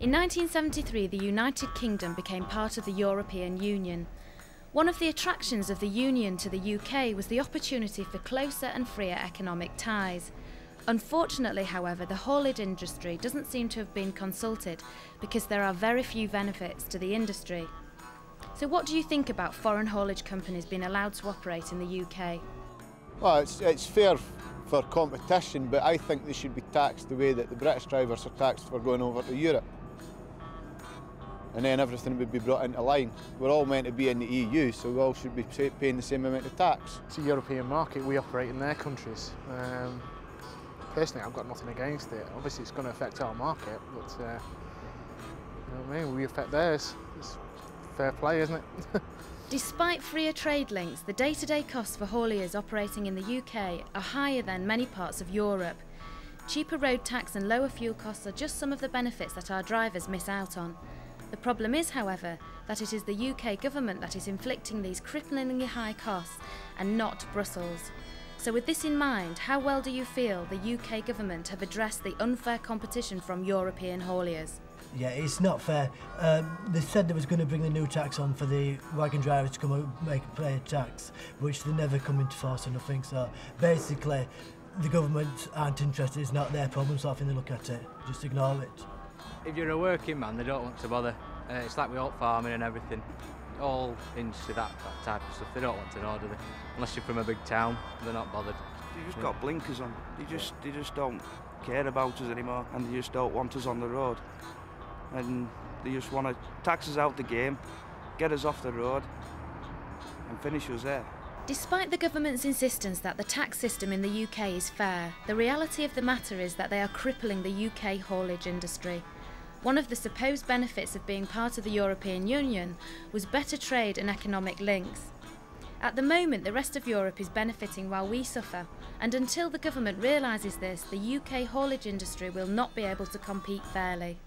In 1973, the United Kingdom became part of the European Union. One of the attractions of the Union to the UK was the opportunity for closer and freer economic ties. Unfortunately, however, the haulage industry doesn't seem to have been consulted because there are very few benefits to the industry. So what do you think about foreign haulage companies being allowed to operate in the UK? Well, it's fair for competition, but I think they should be taxed the way that the British drivers are taxed for going over to Europe. And then everything would be brought into line. We're all meant to be in the EU, so we all should be paying the same amount of tax. It's a European market, we operate in their countries. Personally, I've got nothing against it. Obviously, it's going to affect our market, but you know what I mean, we affect theirs. It's fair play, isn't it? Despite freer trade links, the day-to-day costs for hauliers operating in the UK are higher than many parts of Europe. Cheaper road tax and lower fuel costs are just some of the benefits that our drivers miss out on. The problem is, however, that it is the UK government that is inflicting these cripplingly high costs and not Brussels. So with this in mind, how well do you feel the UK government have addressed the unfair competition from European hauliers? Yeah, it's not fair. They said they was going to bring the new tax on for the wagon drivers to come and pay a tax, which they never come into force or nothing. So basically, the government aren't interested. It's not their problem, so I think they look at it. Just ignore it. If you're a working man, they don't want to bother. It's like with all farming and everything. All into that type of stuff. They don't want to know, do they? Unless you're from a big town, they're not bothered. They just got blinkers on. They just don't care about us anymore, and they just don't want us on the road. And they just want to tax us out the game, get us off the road, and finish us there. Despite the government's insistence that the tax system in the UK is fair, the reality of the matter is that they are crippling the UK haulage industry. One of the supposed benefits of being part of the European Union was better trade and economic links. At the moment, the rest of Europe is benefiting while we suffer, and until the government realises this, the UK haulage industry will not be able to compete fairly.